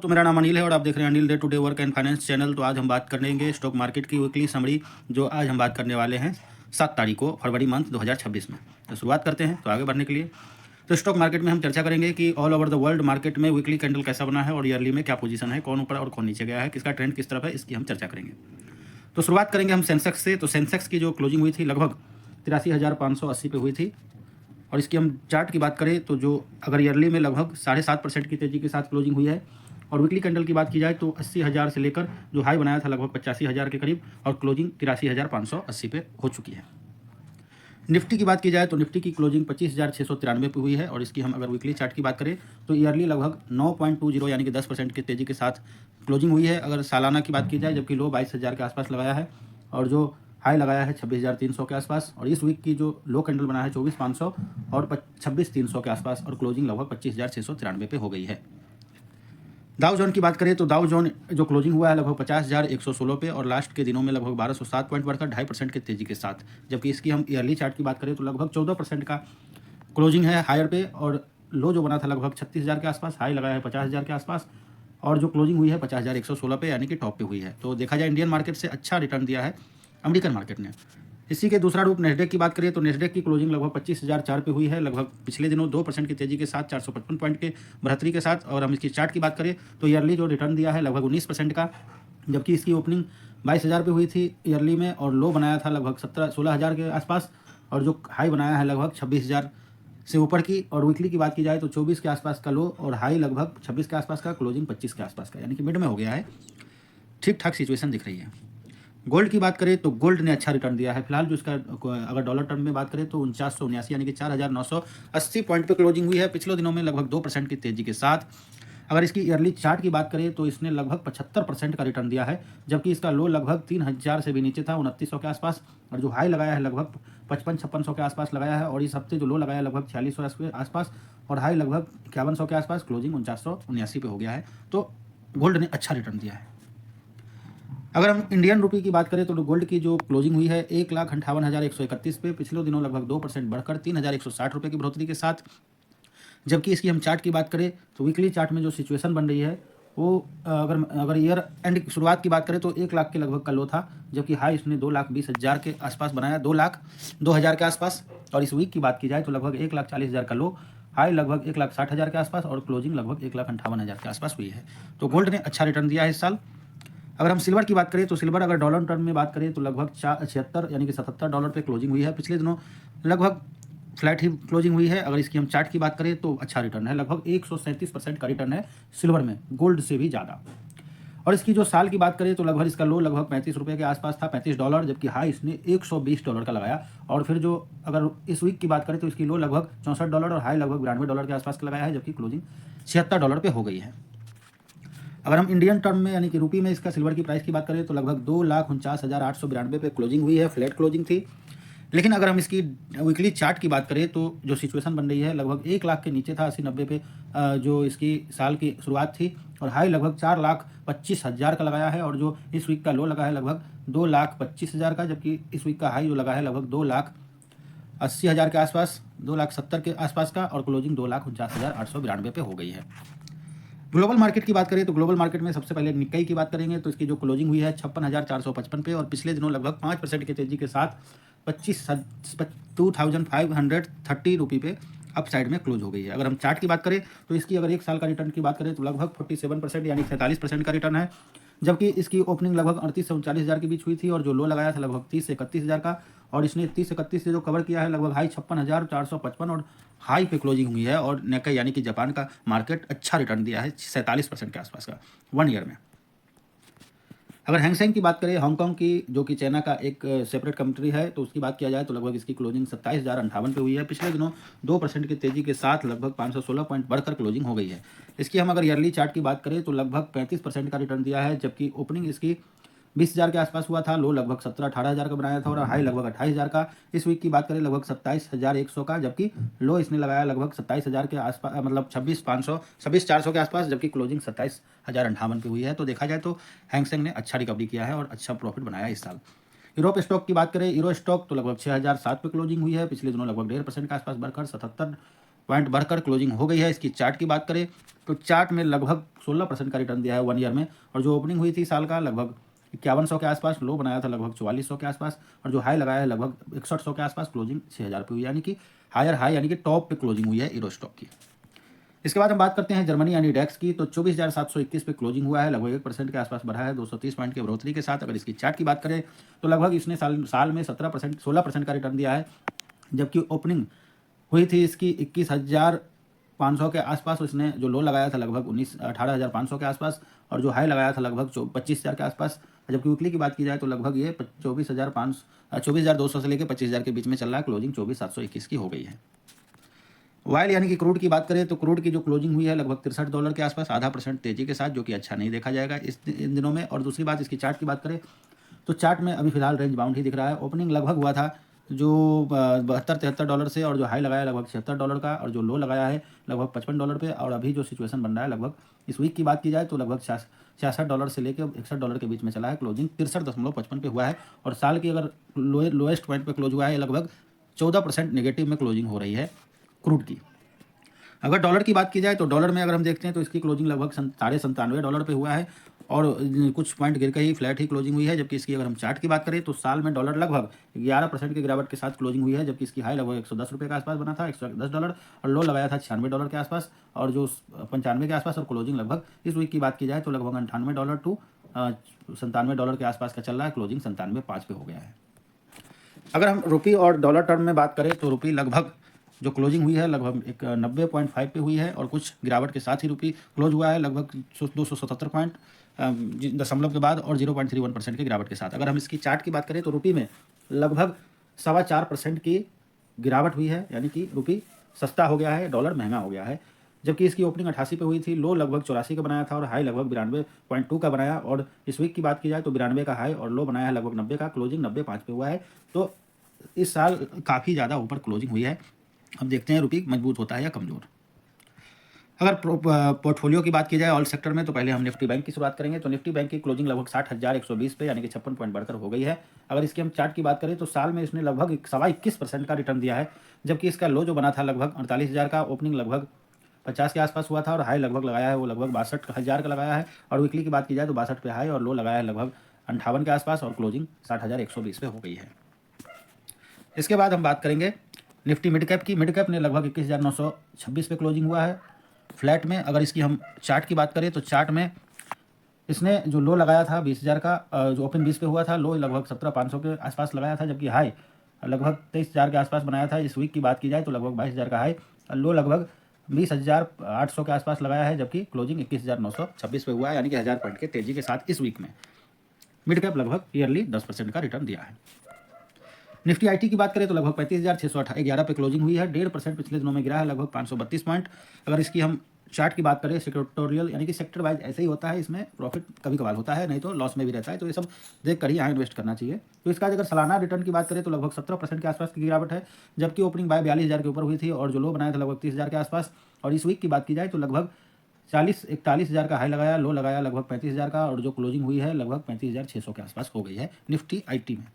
दोस्तों, मेरा नाम अनिल है और आप देख रहे हैं Anil day today work and finance channel. तो आज हम बात करेंगे स्टॉक मार्केट की वीकली समरी, जो आज हम बात करने वाले हैं 7 तारीख को फरवरी मंथ 2026 में। तो शुरुआत करते हैं। तो आगे बढ़ने के लिए तो स्टॉक मार्केट में हम चर्चा करेंगे कि all over the world market में वीकली कैंडल कैसा बना है और ईयरली में क्या पोजीशन है, कौन ऊपर और कौन नीचे गया है, किसका ट्रेंड किस तरफ है, इसकी हम चर्चा करेंगे। तो शुरुआत करेंगे हम सेंसेक्स से। तो सेंसेक्स की जो क्लोजिंग हुई थी लगभग 83,580 पे हुई थी। और इसकी हम चार्ट की बात करें तो जो अगर ईयरली में लगभग 7.5% की तेज़ी के साथ क्लोजिंग हुई है, और वीकली कैंडल की बात की जाए तो 80,000 से लेकर जो हाई बनाया था लगभग 85,000 के करीब, और क्लोजिंग 83,580 पे हो चुकी है। निफ्टी की बात की जाए तो निफ्टी की क्लोजिंग 25,693 पे हुई है। और इसकी हम अगर वीकली चार्ट की बात करें तो ईयरली लगभग 9.20 यानी कि 10% की तेज़ी के साथ क्लोजिंग हुई है। अगर सालाना की बात की जाए, जबकि लो 22,000 के आसपास लगाया है और जो हाई लगाया है 26,300 के आसपास। और इस वीक की जो लो कैंडल बना है 24,500 और 26,300 के आसपास, और क्लोजिंग लगभग 25,693 पे हो गई है। दाउ जोन की बात करें तो दाउ जोन जो क्लोजिंग हुआ है लगभग 50,116 पे, और लास्ट के दिनों में लगभग 1,207 पॉइंट बढ़कर 2.5% की तेज़ी के साथ। जबकि इसकी हम ईयरली चार्ट की बात करें तो लगभग 14% का क्लोजिंग है हायर पे, और लो जो बना था लगभग 36,000 के आसपास, हाई लगाया है 50,000 के आसपास, और जो क्लोजिंग हुई है 50,116 पे यानी कि टॉप पे हुई है। तो देखा जाए इंडियन मार्केट से अच्छा रिटर्न दिया है अमेरिकन मार्केट ने। इसी के दूसरा रूप नेस्डेक की बात करें तो नेस्डेक की क्लोजिंग लगभग 25,004 पे हुई है, लगभग पिछले दिनों 2% की तेज़ी के साथ 455 पॉइंट के बढ़ोतरी के साथ। और हम इसकी चार्ट की बात करें तो ईयरली जो रिटर्न दिया है लगभग 19% का, जबकि इसकी ओपनिंग 22,000 पे हुई थी ईयरली में, और लो बनाया था लगभग 16,000 के आसपास, और जो हाई बनाया है लगभग 26,000 से ऊपर की। और वीकली की बात की जाए तो 24 के आसपास का लो और हाई लगभग 26 के आसपास का, क्लोजिंग 25 के आसपास का, यानी कि मिड में हो गया है। ठीक ठाक सिचुएशन दिख रही है। गोल्ड की बात करें तो गोल्ड ने अच्छा रिटर्न दिया है फिलहाल। जो इसका अगर डॉलर टर्म में बात करें तो 4979 यानी कि 4,980 पॉइंट पे क्लोजिंग हुई है पिछले दिनों में लगभग 2% की तेज़ी के साथ। अगर इसकी ईयरली चार्ट की बात करें तो इसने लगभग 75% का रिटर्न दिया है, जबकि इसका लो लगभग 3,000 से भी नीचे था 2900 के आसपास, और जो हाई लगाया है लगभग 55-5600 के आसपास लगाया है। और इस हफ्ते जो लो लगाया है लगभग 4600 के आसपास, और हाई लगभग 5100 के आसपास, क्लोजिंग 4979 पे हो गया है। तो गोल्ड ने अच्छा रिटर्न दिया है। अगर हम इंडियन रुपी की बात करें तो गोल्ड की जो क्लोजिंग हुई है 1,58,131 पे, पिछले दिनों लगभग 2% बढ़कर 3,160 रुपये की बढ़ोतरी के साथ। जबकि इसकी हम चार्ट की बात करें तो वीकली चार्ट में जो सिचुएशन बन रही है वो अगर ईयर एंड की शुरुआत की बात करें तो 1 लाख के लगभग का लो था, जबकि हाई इसने 2,20,000 के आसपास बनाया, 2,02,000 के आसपास। और इस वीक की बात की जाए तो लगभग 1,40,000 का लो, हाई लगभग 1,60,000 के आसपास, और क्लोजिंग लगभग 1,58,000 के आसपास हुई है। तो गोल्ड ने अच्छा रिटर्न दिया है इस साल। अगर हम सिल्वर की बात करें तो सिल्वर अगर डॉलर टर्म में बात करें तो लगभग 76 यानी कि $77 पे क्लोजिंग हुई है। पिछले दिनों लगभग फ्लैट ही क्लोजिंग हुई है। अगर इसकी हम चार्ट की बात करें तो अच्छा रिटर्न है, लगभग 137% का रिटर्न है सिल्वर में, गोल्ड से भी ज़्यादा। और इसकी जो साल की बात करें तो लगभग इसका लो लगभग 35 रुपये के आसपास था, $35, जबकि हाई इसने $120 का लगाया। और फिर जो अगर इस वीक की बात करें तो इसकी लो लगभग $64 और हाई लगभग $92 के आसपास का लगाया है, जबकि क्लोजिंग $76 पे हो गई है। अगर हम इंडियन टर्म में यानी कि रुपी में इसका सिल्वर की प्राइस की बात करें तो लगभग 2,49,892 पे क्लोजिंग हुई है, फ्लैट क्लोजिंग थी। लेकिन अगर हम इसकी वीकली चार्ट की बात करें तो जो सिचुएशन बन रही है लगभग 1 लाख के नीचे था 80-90 पे, जो इसकी साल की शुरुआत थी, और हाई लगभग 4,25,000 का लगाया है। और जो इस वीक का लो लगा है लगभग 2,25,000 का, जबकि इस वीक का हाई जो लगा है लगभग 2,80,000 के आसपास, 2,70,000 के आसपास का, और क्लोजिंग 2,49,892 पे हो गई है। ग्लोबल मार्केट की बात करें तो ग्लोबल मार्केट में सबसे पहले निक्काई की बात करेंगे तो इसकी जो क्लोजिंग हुई है 56,455 पे, और पिछले दिनों लगभग 5% की तेजी के साथ 2,530 रुपये पे अप साइड में क्लोज हो गई है। अगर हम चार्ट की बात करें तो इसकी अगर एक साल का रिटर्न की बात करें तो लगभग 47% यानी 47% का रिटर्न है, जबकि इसकी ओपनिंग लगभग 38 से 39,000 के बीच हुई थी, और जो लो लगाया था लगभग 30 से 31,000 का, और इसने 30 से 31 से जो कवर किया है लगभग हाई 56,455 और हाई पे क्लोजिंग हुई है। और निक्केई यानी कि जापान का मार्केट अच्छा रिटर्न दिया है 47% के आसपास का 1 ईयर में। अगर हैंगसेंग की बात करें हांगकांग की, जो कि चाइना का एक सेपरेट कंट्री है, तो उसकी बात किया जाए तो लगभग इसकी क्लोजिंग 27,058 पे हुई है। पिछले दिनों 2% की तेजी के साथ लगभग 516 पॉइंट बढ़कर क्लोजिंग हो गई है। इसकी हम अगर ईयरली चार्ट की बात करें तो लगभग 35% का रिटर्न दिया है, जबकि ओपनिंग इसकी 20,000 के आसपास हुआ था, लो लगभग 17-18,000 का बनाया था, और हाई लगभग 28,000 का। इस वीक की बात करें लगभग 27,100 का, जबकि लो इसने लगाया लगभग 27,000 के आसपास, मतलब 26,400 के आसपास, जबकि क्लोजिंग 27,058 पे हुई है। तो देखा जाए तो हैंगसेंग ने अच्छा रिकवरी किया है और अच्छा प्रॉफिट बनाया इस साल। यूरोप स्टॉक की बात करें, यूरो स्टॉक तो लगभग 6,007 पे क्लोजिंग हुई है, पिछले दिनों लगभग 1.5% के आसपास बढ़कर पॉइंट बढ़कर क्लोजिंग हो गई है। इसकी चार्ट की बात करें तो चार्ट में लगभग 16% का रिटर्न दिया है 1 ईयर में, और जो ओपनिंग हुई थी साल का लगभग 5100 के आसपास, लो बनाया था लगभग 4400 के आसपास, और जो हाई लगाया है लगभग 6100 के आसपास, क्लोजिंग 6000 पे हुई, यानी कि हायर हाई यानी कि टॉप पे क्लोजिंग हुई है यूरो स्टॉक की। इसके बाद हम बात करते हैं जर्मनी यानी डैक्स की, तो 24,721 पे क्लोजिंग हुआ है, लगभग 1% के आसपास बढ़ा है 230 पॉइंट के बढ़ोतरी के साथ। अगर इसकी चार्ट की बात करें तो लगभग इसने साल में 16% का रिटर्न दिया है, जबकि ओपनिंग हुई थी इसकी 21,500 के आसपास, उसने जो लो लगाया था लगभग 18,500 के आसपास, और जो हाई लगाया था लगभग 25,000 के आसपास। जबकि वीकली की बात की जाए तो लगभग ये 24,200 से लेकर 25,000 के बीच में चल रहा है, क्लोजिंग 24,721 की हो गई है। वाइल यानी कि क्रूड की बात करें तो क्रूड की जो क्लोजिंग हुई है लगभग $63 के आसपास, आधा % तेजी के साथ, जो कि अच्छा नहीं देखा जाएगा इन दिनों में। और दूसरी बात, इसकी चार्ट की बात करें तो चार्ट में अभी फिलहाल रेंज बाउंड ही दिख रहा है। ओपनिंग लगभग हुआ था जो $72-73 से, और जो हाई लगाया लगभग $76 का, और जो लो लगाया है लगभग $55 पे। और अभी जो सिचुएशन बन रहा है लगभग इस वीक की बात की जाए तो लगभग $66 से लेकर $61 के बीच में चला है, क्लोजिंग 63.55 पे हुआ है। और साल की अगर लोएस्ट पॉइंट पे क्लोज हुआ है लगभग 14% नेगेटिव में क्लोजिंग हो रही है क्रूड की। अगर डॉलर की बात की जाए तो डॉलर में अगर हम देखते हैं तो इसकी क्लोजिंग लगभग $97 पे हुआ है, और कुछ पॉइंट गिर के ही फ्लैट ही क्लोजिंग हुई है। जबकि इसकी अगर हम चार्ट की बात करें तो साल में डॉलर लगभग 11% की गिरावट के साथ क्लोजिंग हुई है, जबकि इसकी हाई लगभग $110 के आसपास बना था, $110, और लो लगाया था $96 के आसपास, और जो 95 के आसपास, और क्लोजिंग लगभग इस वीक की बात की जाए तो लगभग $98 टू $97 के आसपास का चल रहा है, क्लोजिंग 97.5 पे हो गया है। अगर हम रुपी और डॉलर टर्म में बात करें तो रुपी लगभग जो क्लोजिंग हुई है लगभग 90.5 पे हुई है, और कुछ गिरावट के साथ ही रुपी क्लोज हुआ है लगभग 277 पॉइंट दशमलव के बाद, और 0.31% की गिरावट के साथ। अगर हम इसकी चार्ट की बात करें तो रुपी में लगभग 4.25% की गिरावट हुई है, यानी कि रुपी सस्ता हो गया है, डॉलर महंगा हो गया है। जबकि इसकी ओपनिंग 88 पे हुई थी, लो लगभग 84 का बनाया था, और हाई लगभग 92.2 का बनाया। और इस वीक की बात की जाए तो 92 का हाई और लो बनाया है लगभग 90 का, क्लोजिंग 90.5 पे हुआ है। तो इस साल काफ़ी ज़्यादा ऊपर क्लोजिंग हुई है। अब देखते हैं रुपी मजबूत होता है या कमज़ोर। अगर पोर्टफोलियो की बात की जाए ऑल सेक्टर में तो पहले हम निफ्टी बैंक की शुरुआत करेंगे। तो निफ्टी बैंक की क्लोजिंग लगभग 60,120 पे, यानी कि 56 पॉइंट बढ़कर हो गई है। अगर इसकी हम चार्ट की बात करें तो साल में इसने लगभग 21% का रिटर्न दिया है, जबकि इसका लो जो बना था लगभग 48,000 का, ओपनिंग लगभग 50 के आसपास हुआ था, और हाई लगभग लगाया है वो लगभग 62,000 का लगाया है। और वीकली की बात की जाए तो 62 पे हाई और लो लगाया है लगभग 58 के आसपास, और क्लोजिंग 60,120 पे हो गई है। इसके बाद हम बात करेंगे निफ्टी मिड कैप की। मिड कैप ने लगभग 21,926 पे क्लोजिंग हुआ है फ्लैट में। अगर इसकी हम चार्ट की बात करें तो चार्ट में इसने जो लो लगाया था 20,000 का, जो ओपन 20 पे हुआ था, लो लगभग 17,500 के आसपास लगाया था, जबकि हाई लगभग 23,000 के आसपास बनाया था। इस वीक की बात की जाए तो लगभग 22,000 का हाई, लो लगभग 20,800 के आसपास लगाया है, जबकि क्लोजिंग 21,926 पे हुआ है, यानी कि 1000 पॉइंट के तेजी के साथ इस वीक में मिड कैप लगभग ईयरली 10% का रिटर्न दिया है। निफ्टी आईटी की बात करें तो लगभग 35,611 पे क्लोजिंग हुई है, 1.5% पिछले दिनों में गिरा है, लगभग 532 पॉइंट। अगर इसकी हम चार्ट की बात करें सेक्टोरियल यानी कि सेक्टर वाइज ऐसे ही होता है, इसमें प्रॉफिट कभी कभार होता है, नहीं तो लॉस में भी रहता है, तो ये सब देख कर ही यहाँ इन्वेस्ट करना चाहिए। तो इसका अगर सालाना रिटर्न की बात करें तो लगभग 17% के आसपास की गिरावट है, जबकि ओपनिंग बाय 42,000 के ऊपर हुई थी, और जो लो बनाया था लगभग 30,000 के आसपास। और इस वीक की बात की जाए तो लगभग 41,000 का हाई लगाया, लो लगाया लगभग 35,000 का, और जो क्लोजिंग हुई है लगभग 35,600 के आसपास हो गई है निफ्टी आईटी में।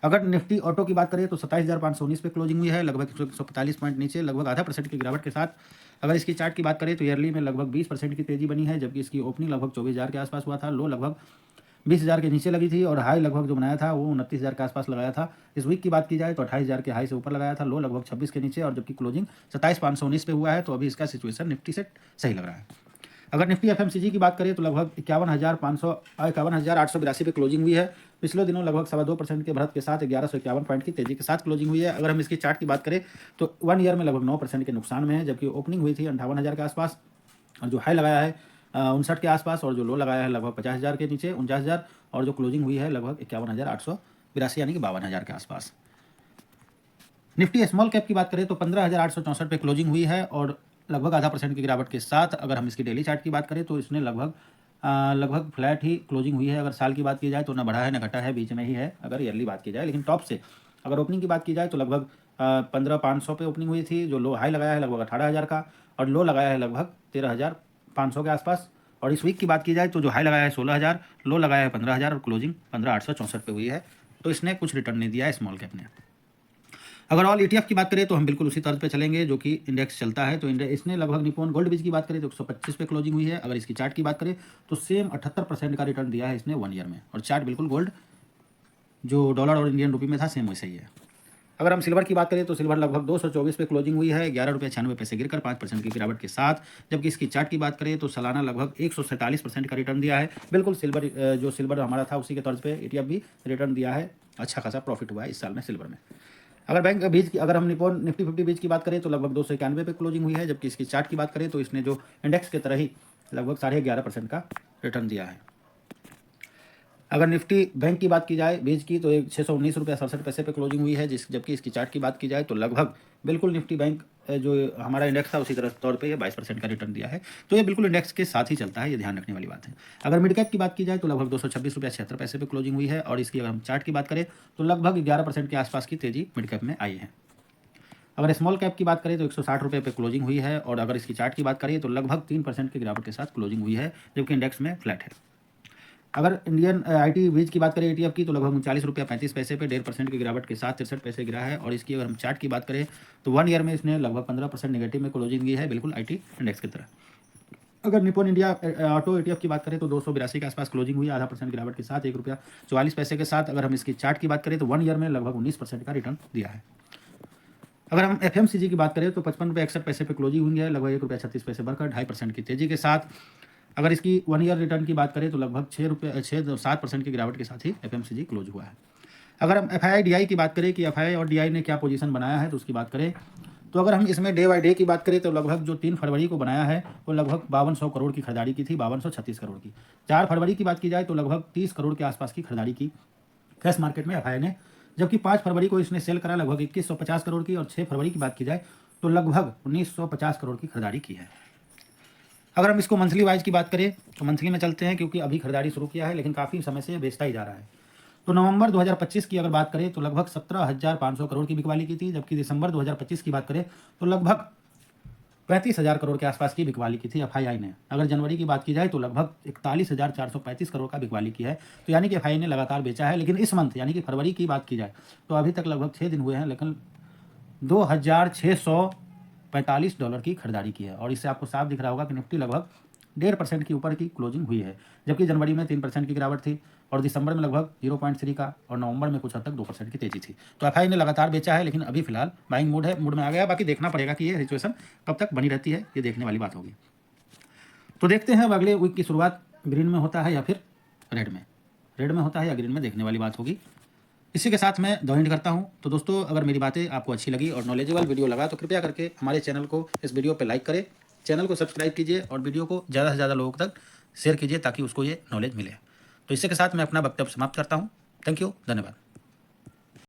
अगर निफ्टी ऑटो की बात करें तो 27,519 पे क्लोजिंग हुई है, लगभग 145 पॉइंट नीचे, लगभग आधा % की गिरावट के साथ। अगर इसकी चार्ट की बात करें तो ईयरली में लगभग 20% की तेजी बनी है, जबकि इसकी ओपनिंग लगभग 24,000 के आसपास हुआ था, लो लगभग 20,000 के नीचे लगी थी, और हाई लगभग जो बनाया था वो 29,000 के आसपास लगाया था। इस वीक की बात की जाए तो 28,000 के हाई से ऊपर लगाया था, लो लगभग 26 के नीचे, और जबकि क्लोजिंग 27,519 पे हुआ है। तो अभी इसका सिचुएशन निफ्टी से सही लग रहा है। अगर निफ्टी एफएमसीजी की बात करें तो लगभग 51,882 पे क्लोजिंग हुई है। पिछले दिनों लगभग 2.25% के बढ़त के साथ 1151 पॉइंट की तेजी के साथ क्लोजिंग हुई है। अगर हम इसकी चार्ट की बात करें तो 1 ईयर में लगभग 9% के नुकसान में है, जबकि ओपनिंग हुई थी 58,000 के आसपास, और जो हाई लगाया है 59 के आसपास, और जो लो लगाया है लगभग 50,000 के नीचे 49,000, और जो क्लोजिंग हुई है लगभग 51,882 यानी कि 52,000 के आसपास। निफ्टी स्मॉल कैप की बात करें तो 15,864 पे क्लोजिंग हुई है, और लगभग आधा % की गिरावट के साथ। अगर हम इसकी डेली चार्ट की बात करें तो इसने लगभग फ्लैट ही क्लोजिंग हुई है। अगर साल की बात की जाए तो ना बढ़ा है ना घटा है, बीच में ही है अगर ईयरली बात की जाए। लेकिन टॉप से अगर ओपनिंग की बात की जाए तो लगभग 15,500 पे ओपनिंग हुई थी, जो लो हाई लगाया है लगभग 18,000 का, और लो लगाया है लगभग 13,500 के आसपास। और इस वीक की बात की जाए तो जो हाई लगाया है 16,000, लो लगाया है 15,000, और क्लोजिंग 15,864 पे हुई है। तो इसने कुछ रिटर्न नहीं दिया है स्मॉल कैप ने। अगर ऑल ETF की बात करें तो हम बिल्कुल उसी तर्ज पे चलेंगे जो कि इंडेक्स चलता है। तो इसने लगभग निप्पॉन गोल्ड बीज की बात करें तो 125 पे क्लोजिंग हुई है। अगर इसकी चार्ट की बात करें तो सेम 78% का रिटर्न दिया है इसने 1 ईयर में, और चार्ट बिल्कुल गोल्ड जो डॉलर और इंडियन रुपये में था सेम वैसे ही है। अगर हम सिल्वर की बात करें तो सिल्वर लगभग 224 पे क्लोजिंग हुई है, 11 रुपये 96 पैसे गिरकर 5% की गिरावट के साथ। जबकि इसकी चार्ट की बात करें तो सालाना लगभग 147% का रिटर्न दिया है। बिल्कुल सिल्वर जो सिल्वर हमारा था उसी के तर्ज पे ETF भी रिटर्न दिया है, अच्छा खासा प्रॉफिट हुआ है इस साल में सिल्वर में। अगर हम निप्पॉन निफ्टी 50 बीज की बात करें तो लगभग 291 पे क्लोजिंग हुई है। जबकि इसकी चार्ट की बात करें तो इसने जो इंडेक्स के तरह ही लगभग 11.5% का रिटर्न दिया है। अगर निफ्टी बैंक की बात की जाए बीज की तो 619 रुपये 67 पैसे पे क्लोजिंग हुई है। जबकि इसकी चार्ट की बात की जाए तो लगभग बिल्कुल निफ्टी बैंक जो हमारा इंडेक्स था उसी तरह तौर पे ये 22% का रिटर्न दिया है। तो ये बिल्कुल इंडेक्स के साथ ही चलता है, ये ध्यान रखने वाली बात है। अगर मिड कैप की बात की जाए तो लगभग 226 रुपये 76 पैसे पे क्लोजिंग हुई है, और इसकी अगर हम चार्ट की बात करें तो लगभग 11% के आसपास की तेजी मिड कैप में आई है। अगर स्मॉल कैप की बात करें तो 160 रुपये पे क्लोजिंग हुई है, और अगर इसकी चार्ट की बात करें तो लगभग 3% की गिरावट के साथ क्लोजिंग हुई है, जबकि इंडेक्स में फ्लैट है। अगर इंडियन IT बीज की बात करें ETF की तो लगभग 39 रुपये 35 पैसे पे 1.5% की गिरावट के साथ 63 पैसे गिरा है। और इसकी अगर हम चार्ट की बात करें तो 1 ईयर में इसने लगभग 15% नेगेटिव में क्लोजिंग की है, बिल्कुल IT इंडेक्स की तरह। अगर निप्पॉन इंडिया ऑटो ETF की बात करें तो 282 के आसपास क्लोजिंग हुई, 0.5% गिरावट के साथ 1 रुपया 44 पैसे के साथ। अगर हम इसकी चार्ट की बात करें तो 1 ईयर में लगभग 19% का रिटर्न दिया है। अगर हम FMCG की बात करें तो 55 रुपये 61 पैसे पे क्लोजिंग हुई है, लगभग 1 रुपया 36 पैसे बढ़कर 2.5% की तेजी के साथ। अगर इसकी 1 ईयर रिटर्न की बात करें तो लगभग 7% की गिरावट के साथ ही FMCG क्लोज हुआ है। अगर हम FII-DI की बात करें कि FII और DI ने क्या पोजीशन बनाया है तो उसकी बात करें तो अगर हम इसमें डे बाय डे की बात करें तो लगभग जो 3 फरवरी को बनाया है वो लगभग 5200 करोड़ की खरीदारी की थी, 5236 करोड़ की। 4 फरवरी की बात की जाए तो लगभग 30 करोड़ के आसपास की खरीदारी की कैश मार्केट में FII ने। जबकि 5 फरवरी को इसने सेल करा लगभग 2150 करोड़ की, और 6 फरवरी की बात की जाए तो लगभग 1950 करोड़ की खरीदारी की है। अगर हम इसको मंथली वाइज की बात करें तो मंथली में चलते हैं, क्योंकि अभी खरीदारी शुरू किया है लेकिन काफ़ी समय से बेचता ही जा रहा है। तो नवंबर 2025 की अगर बात करें तो लगभग 17,500 करोड़ की बिकवाली की थी। जबकि दिसंबर 2025 की बात करें तो लगभग 35,000 करोड़ के आसपास की बिकवाली की थी FII ने। अगर जनवरी की बात की जाए तो लगभग 41,435 करोड़ का बिकवाली की है। तो यानी कि FII ने लगातार बेचा है। लेकिन इस मंथ यानी कि फरवरी की बात की जाए तो अभी तक लगभग 6 दिन हुए हैं, लेकिन $2,645 की खरीदारी की है। और इससे आपको साफ दिख रहा होगा कि निफ्टी लगभग 1.5% की ऊपर की क्लोजिंग हुई है। जबकि जनवरी में 3% की गिरावट थी, और दिसंबर में लगभग 0.3 का, और नवंबर में कुछ हद तक 2% की तेजी थी। तो FII ने लगातार बेचा है, लेकिन अभी फिलहाल बाइंग मूड में आ गया। बाकी देखना पड़ेगा कि ये सिचुएशन कब तक बनी रहती है, ये देखने वाली बात होगी। तो देखते हैं अब अगले वीक की शुरुआत ग्रीन में होता है या फिर रेड में होता है या ग्रीन में, देखने वाली बात होगी। इसी के साथ मैं द एंड करता हूं। तो दोस्तों, अगर मेरी बातें आपको अच्छी लगी और नॉलेजेबल वीडियो लगा तो कृपया करके हमारे चैनल को इस वीडियो पे लाइक करें, चैनल को सब्सक्राइब कीजिए और वीडियो को ज़्यादा से ज़्यादा लोगों तक शेयर कीजिए ताकि उसको ये नॉलेज मिले। तो इसी के साथ मैं अपना वक्तव्य समाप्त करता हूँ। थैंक यू, धन्यवाद।